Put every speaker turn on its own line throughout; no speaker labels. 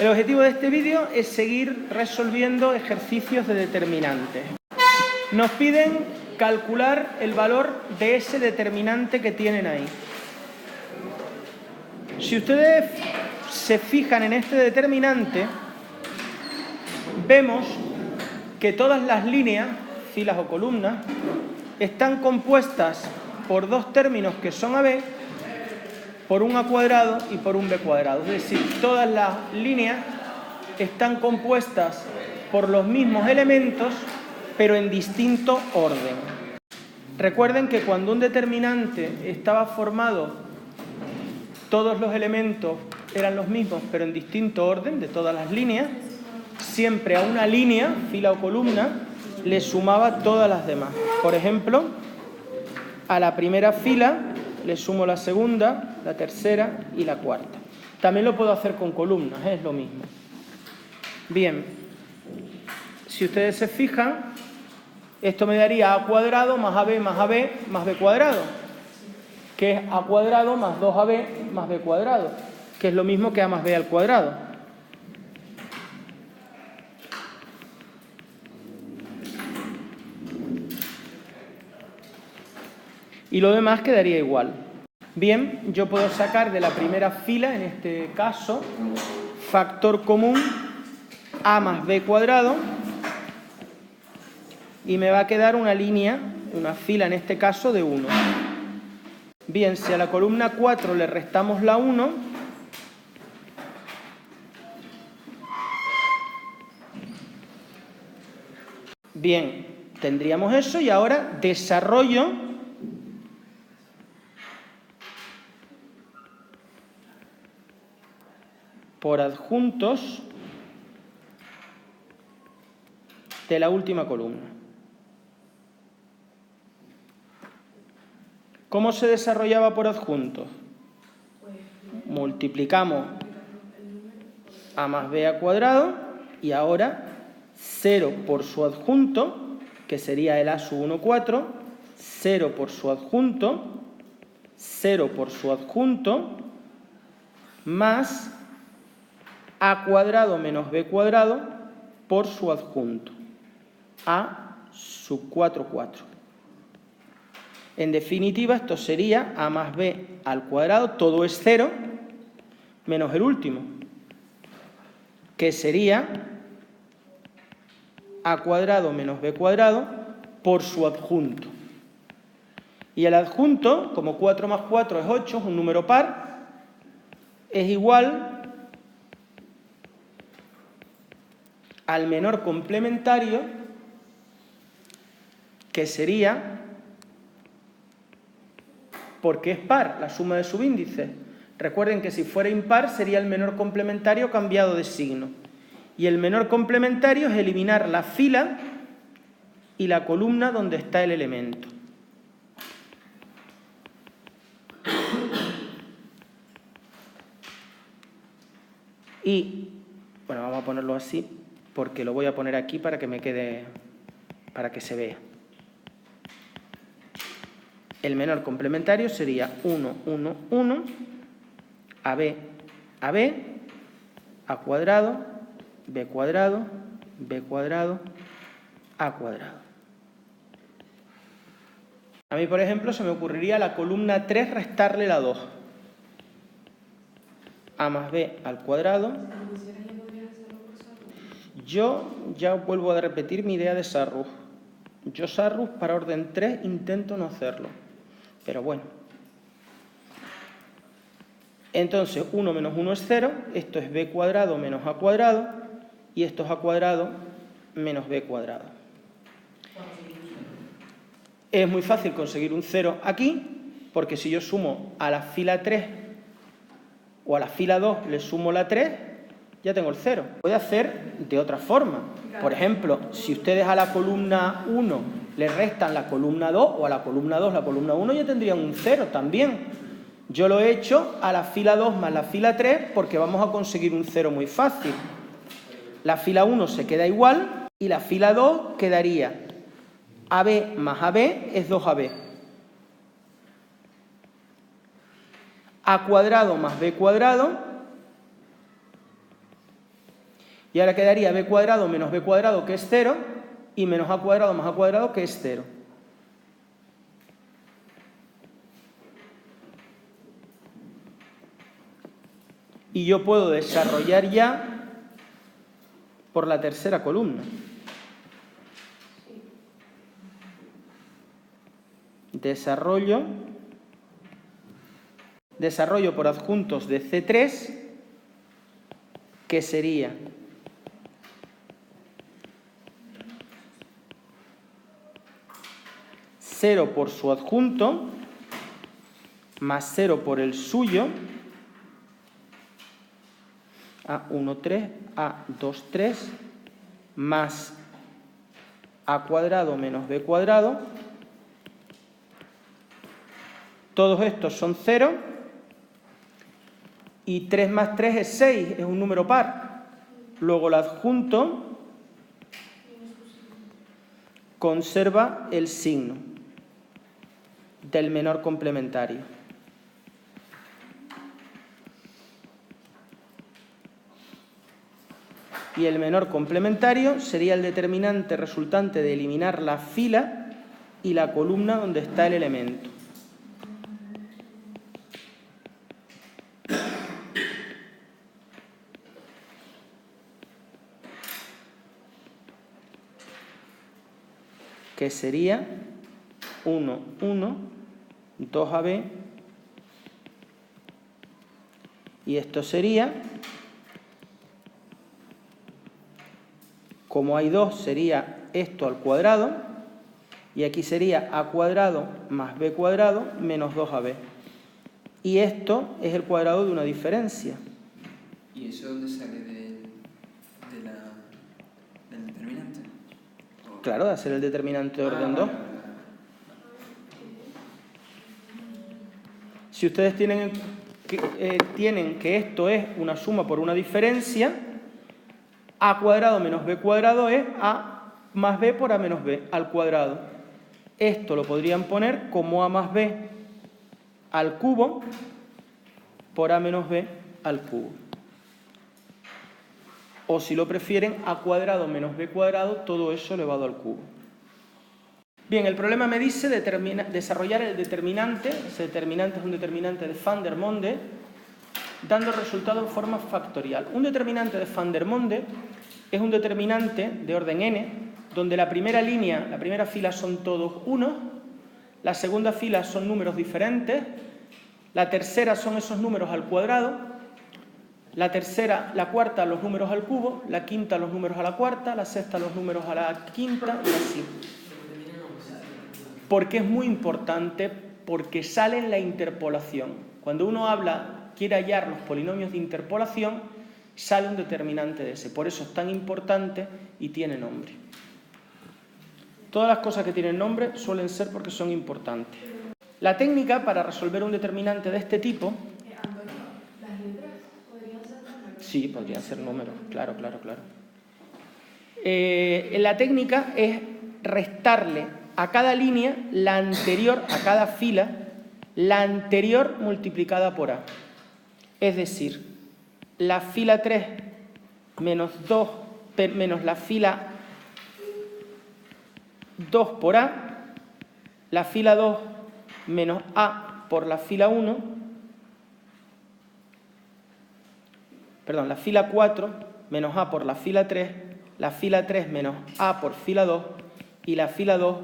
El objetivo de este vídeo es seguir resolviendo ejercicios de determinantes. Nos piden calcular el valor de ese determinante que tienen ahí. Si ustedes se fijan en este determinante, vemos que todas las líneas, filas o columnas, están compuestas por dos términos que son AB, por un A cuadrado y por un B cuadrado. Es decir, todas las líneas están compuestas por los mismos elementos, pero en distinto orden. Recuerden que cuando un determinante estaba formado, todos los elementos eran los mismos, pero en distinto orden de todas las líneas, siempre a una línea, fila o columna, le sumaba todas las demás. Por ejemplo, a la primera fila le sumo la segunda, la tercera y la cuarta. También lo puedo hacer con columnas, es lo mismo. Bien, si ustedes se fijan, esto me daría A cuadrado más AB más AB más B cuadrado, que es A cuadrado más 2AB más B cuadrado, que es lo mismo que A más B al cuadrado. Y lo demás quedaría igual. Bien, yo puedo sacar de la primera fila, en este caso, factor común A más B cuadrado, y me va a quedar una línea, una fila en este caso, de 1. Bien, si a la columna 4 le restamos la 1, bien, tendríamos eso, y ahora desarrollo por adjuntos de la última columna. ¿Cómo se desarrollaba por adjuntos? Multiplicamos A más B a cuadrado y ahora 0 por su adjunto, que sería el A sub 1, 4, 0 por su adjunto, 0 por su adjunto, más A cuadrado menos B cuadrado por su adjunto, A sub 4, 4. En definitiva, esto sería A más B al cuadrado, todo es 0, menos el último, que sería A cuadrado menos B cuadrado por su adjunto. Y el adjunto, como 4 más 4 es 8, es un número par, es igual al menor complementario, que sería, porque es par, la suma de subíndices. Recuerden que si fuera impar sería el menor complementario cambiado de signo. Y el menor complementario es eliminar la fila y la columna donde está el elemento. Y, bueno, vamos a ponerlo así, porque lo voy a poner aquí para que me quede, para que se vea. El menor complementario sería 1, 1, 1, AB, AB, A cuadrado, B cuadrado, B cuadrado, A cuadrado. A mí, por ejemplo, se me ocurriría a la columna 3 restarle la 2. A más B al cuadrado. Yo ya vuelvo a repetir mi idea de Sarrus. Yo Sarrus para orden 3 intento no hacerlo. Pero bueno. Entonces 1 menos 1 es 0. Esto es B cuadrado menos A cuadrado. Y esto es A cuadrado menos B cuadrado. Es muy fácil conseguir un 0 aquí, porque si yo sumo a la fila 3 o a la fila 2 le sumo la 3, ya tengo el 0. Puede hacer de otra forma. Por ejemplo, si ustedes a la columna 1 le restan la columna 2 o a la columna 2 la columna 1, ya tendrían un 0 también. Yo lo he hecho a la fila 2 más la fila 3 porque vamos a conseguir un 0 muy fácil. La fila 1 se queda igual y la fila 2 quedaría AB más AB es 2AB. A cuadrado más B cuadrado Y ahora quedaría b cuadrado menos b cuadrado, que es 0, y menos a cuadrado más a cuadrado, que es 0. Y yo puedo desarrollar ya por la tercera columna. Desarrollo por adjuntos de C3, que sería cero por su adjunto más 0 por el suyo, A1, 3, A2, 3, más A cuadrado menos B cuadrado. Todos estos son 0. Y 3 más 3 es 6, es un número par. Luego el adjunto conserva el signo del menor complementario. Y el menor complementario sería el determinante resultante de eliminar la fila y la columna donde está el elemento. Que sería 1, 1, 2AB, y esto sería, como hay 2, sería esto al cuadrado, y aquí sería A cuadrado más B cuadrado menos 2AB. Y esto es el cuadrado de una diferencia.
¿Y eso dónde sale del determinante?
Claro, de hacer el determinante de orden 2. Si ustedes tienen que esto es una suma por una diferencia, A cuadrado menos B cuadrado es A más B por A menos B al cuadrado. Esto lo podrían poner como A más B al cubo por A menos B al cubo. O si lo prefieren, A cuadrado menos B cuadrado, todo eso elevado al cubo. Bien, el problema me dice desarrollar el determinante. Ese determinante es un determinante de Vandermonde, dando el resultado en forma factorial. Un determinante de Vandermonde es un determinante de orden n, donde la primera línea, la primera fila son todos unos, la segunda fila son números diferentes, la tercera son esos números al cuadrado, la cuarta los números al cubo, la quinta los números a la cuarta, la sexta los números a la quinta y así. Porque es muy importante, porque sale en la interpolación. Cuando uno quiere hallar los polinomios de interpolación, sale un determinante de ese. Por eso es tan importante y tiene nombre. Todas las cosas que tienen nombre suelen ser porque son importantes. La técnica para resolver un determinante de este tipo...
¿Las letras podrían ser números?
Sí, podrían ser números, claro. La técnica es restarle a cada línea la anterior, a cada fila, la anterior multiplicada por A. Es decir, la fila 3 menos 2 menos la fila 2 por A, la fila 2 menos A por la fila 1, perdón, la fila 4 menos A por la fila 3, la fila 3 menos A por fila 2 y la fila 2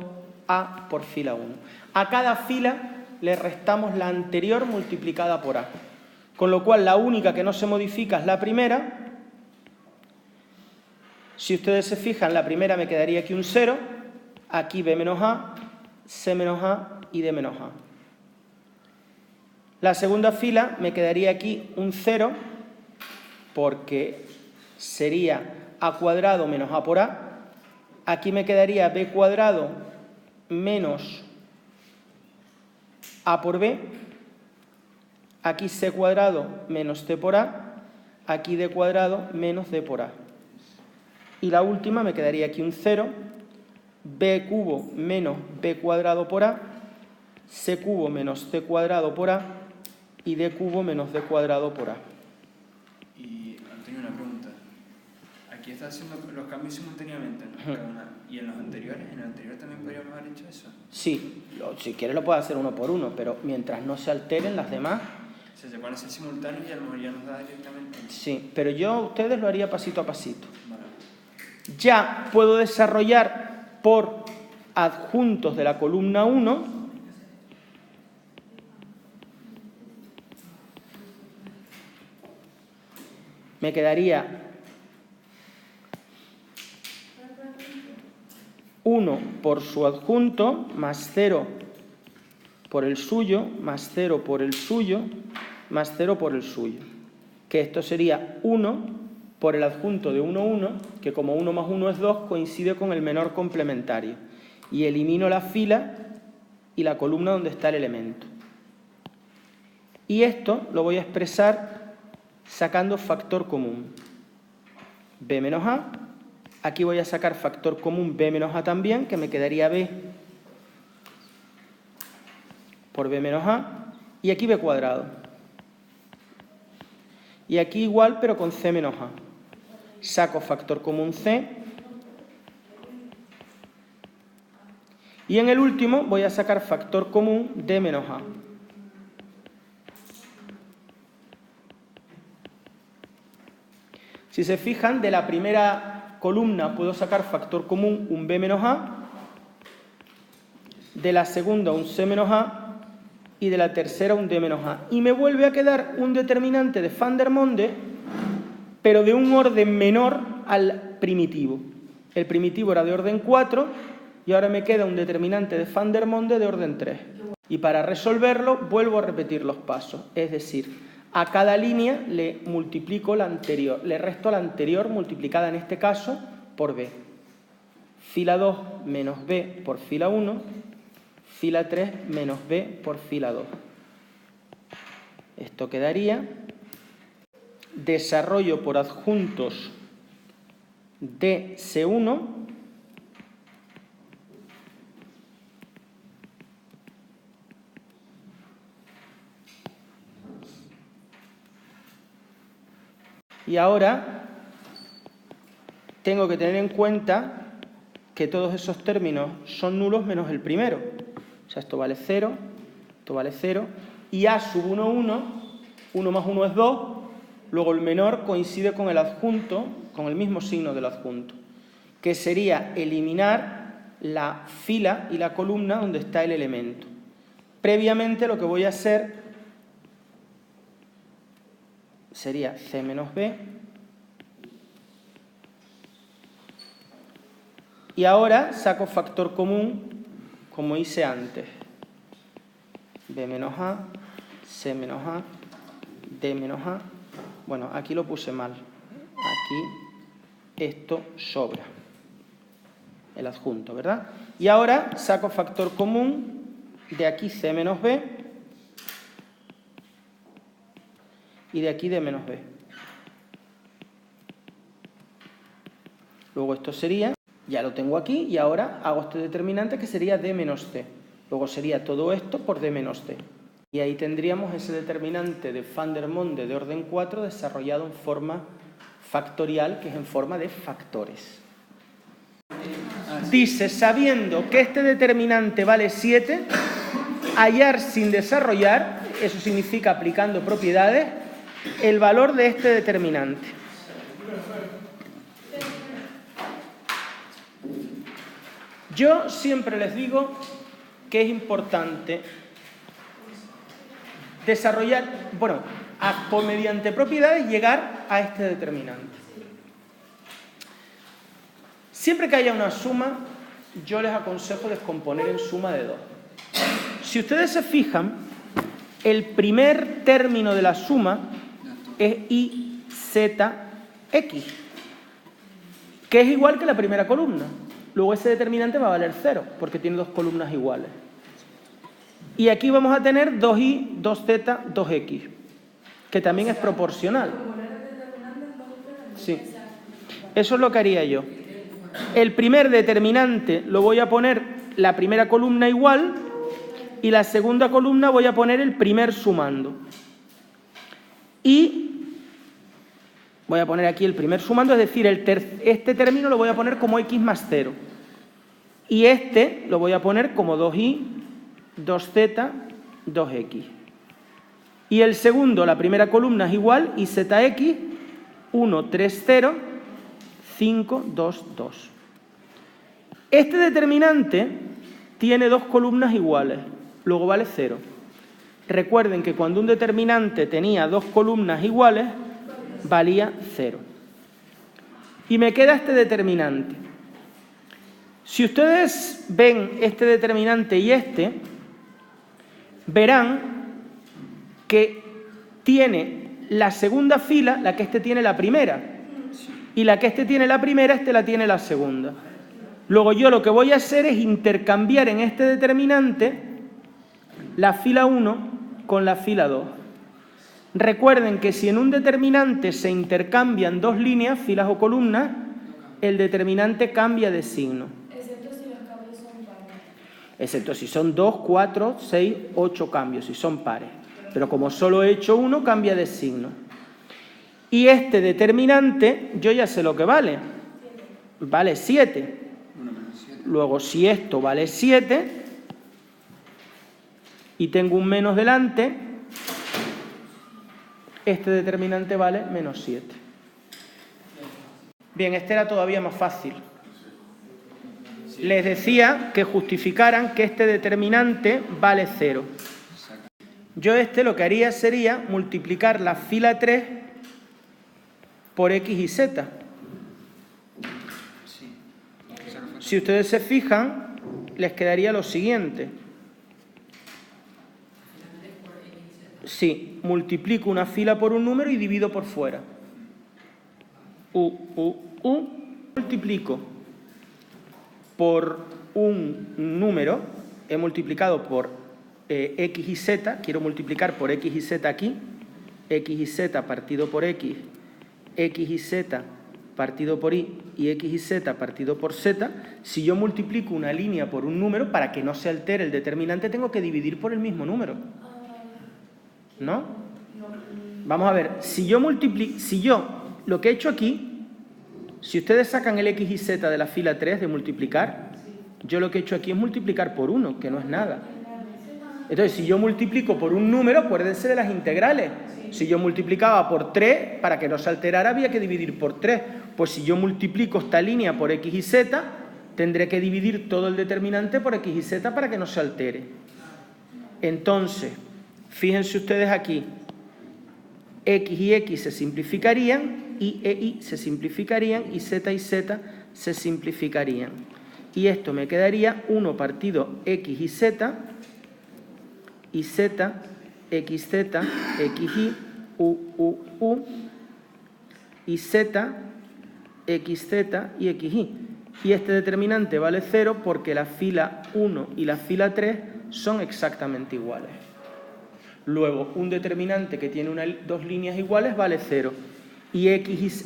A por fila 1. A cada fila le restamos la anterior multiplicada por A. Con lo cual la única que no se modifica es la primera. Si ustedes se fijan, la primera me quedaría aquí un 0, aquí B menos A, C menos A y D menos A. La segunda fila me quedaría aquí un 0, porque sería A cuadrado menos A por A. Aquí me quedaría B cuadrado menos A por B. Aquí C cuadrado menos C por A. Aquí D cuadrado menos D por A. Y la última me quedaría aquí un 0, B cubo menos B cuadrado por A, C cubo menos C cuadrado por A y D cubo menos D cuadrado por A.
Y Antonio, una pregunta. aquí está haciendo los cambios simultáneamente, ¿no? Cada una. Y en el anterior también podríamos haber hecho eso.
Sí, si quieres lo puedes hacer uno por uno, pero mientras no se alteren las demás...
O sea, se pueden hacer simultáneos y a lo mejor ya nos da directamente.
Sí, pero yo a ustedes lo haría pasito a pasito.
Vale.
Ya puedo desarrollar por adjuntos de la columna 1 me quedaría 1 por su adjunto, más 0 por el suyo, más 0 por el suyo, más 0 por el suyo. Que esto sería 1 por el adjunto de 1, 1, que como 1 más 1 es 2, coincide con el menor complementario. Y elimino la fila y la columna donde está el elemento. Y esto lo voy a expresar sacando factor común. B menos A. Aquí voy a sacar factor común B menos A también, que me quedaría B por B menos A. Y aquí B cuadrado. Y aquí igual, pero con C menos A. Saco factor común C. Y en el último voy a sacar factor común D menos A. Si se fijan, de la primera columna puedo sacar factor común un B menos A, de la segunda un C menos A y de la tercera un D menos A. Y me vuelve a quedar un determinante de Van der Monde, pero de un orden menor al primitivo. El primitivo era de orden 4 y ahora me queda un determinante de Van der Monde de orden 3. Y para resolverlo vuelvo a repetir los pasos, es decir, a cada línea le multiplico la anterior, le resto la anterior multiplicada en este caso por B. Fila 2 menos B por fila 1, fila 3 menos B por fila 2. Esto quedaría desarrollo por adjuntos de C1 y ahora tengo que tener en cuenta que todos esos términos son nulos menos el primero. O sea, esto vale 0, esto vale 0, y A sub 1, 1, 1 más 1 es 2, luego el menor coincide con el adjunto, con el mismo signo del adjunto, que sería eliminar la fila y la columna donde está el elemento. Previamente lo que voy a hacer sería C menos B. Y ahora saco factor común como hice antes. B menos A, C menos A, D menos A. Bueno, aquí lo puse mal. Aquí esto sobra. El adjunto, ¿verdad? Y ahora saco factor común de aquí C menos B. Y de aquí D menos B. Luego esto sería, ya lo tengo aquí, y ahora hago este determinante que sería D menos C. Luego sería todo esto por D menos C. Y ahí tendríamos ese determinante de Van der Monde de orden 4 desarrollado en forma factorial, que es en forma de factores. Dice, sabiendo que este determinante vale 7, hallar sin desarrollar, eso significa aplicando propiedades, el valor de este determinante. Yo siempre les digo que es importante desarrollar, bueno, mediante propiedades llegar a este determinante. Siempre que haya una suma, yo les aconsejo descomponer en suma de 2. Si ustedes se fijan, el primer término de la suma es IZX, que es igual que la primera columna. Luego ese determinante va a valer 0, porque tiene dos columnas iguales. Y aquí vamos a tener 2i, 2z, 2x, que también es proporcional. Sí. Eso es lo que haría yo. El primer determinante lo voy a poner la primera columna igual y la segunda columna voy a poner el primer sumando. Y Voy a poner aquí el primer sumando, es decir, este término lo voy a poner como x más 0. Y este lo voy a poner como 2y, 2z, 2x. Y el segundo, la primera columna es igual, y zx, 1, 3, 0, 5, 2, 2. Este determinante tiene dos columnas iguales, luego vale 0. Recuerden que cuando un determinante tenía dos columnas iguales, valía 0. Y me queda este determinante. Si ustedes ven este determinante y este, verán que tiene la segunda fila, la que este tiene la primera. Y la que este tiene la primera, este la tiene la segunda. Luego yo lo que voy a hacer es intercambiar en este determinante la fila 1 con la fila 2. Recuerden que si en un determinante se intercambian dos líneas, filas o columnas, el determinante cambia de signo.
Excepto si los cambios son pares.
Excepto si son 2, 4, 6, 8 cambios, si son pares. Pero como solo he hecho uno, cambia de signo. Y este determinante, yo ya sé lo que vale. Vale 7. Luego, si esto vale 7 y tengo un menos delante, este determinante vale menos 7. Bien, este era todavía más fácil. Les decía que justificaran que este determinante vale 0. Yo lo que haría sería multiplicar la fila 3 por x y z. Si ustedes se fijan, les quedaría lo siguiente. Sí, multiplico una fila por un número y divido por fuera. Multiplico por un número, he multiplicado por x y z, quiero multiplicar por x y z aquí, x y z partido por x, x y z partido por y x y z partido por z. Si yo multiplico una línea por un número, para que no se altere el determinante, tengo que dividir por el mismo número. ¿No? Vamos a ver, si yo lo que he hecho aquí, si ustedes sacan el x y z de la fila 3 de multiplicar, yo lo que he hecho aquí es multiplicar por 1, que no es nada. Entonces, si yo multiplico por un número, acuérdense de las integrales. Si yo multiplicaba por 3, para que no se alterara había que dividir por 3. Pues si yo multiplico esta línea por x y z, tendré que dividir todo el determinante por x y z para que no se altere. Entonces, fíjense ustedes aquí, x y x se simplificarían, y e y se simplificarían, y z se simplificarían. Y esto me quedaría 1 partido x y z, xz, xy, u, y z, xz y xy. Y este determinante vale 0 porque la fila 1 y la fila 3 son exactamente iguales. Luego, un determinante que tiene dos líneas iguales vale 0. Y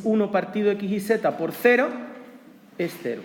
1 partido x y z por 0 es 0.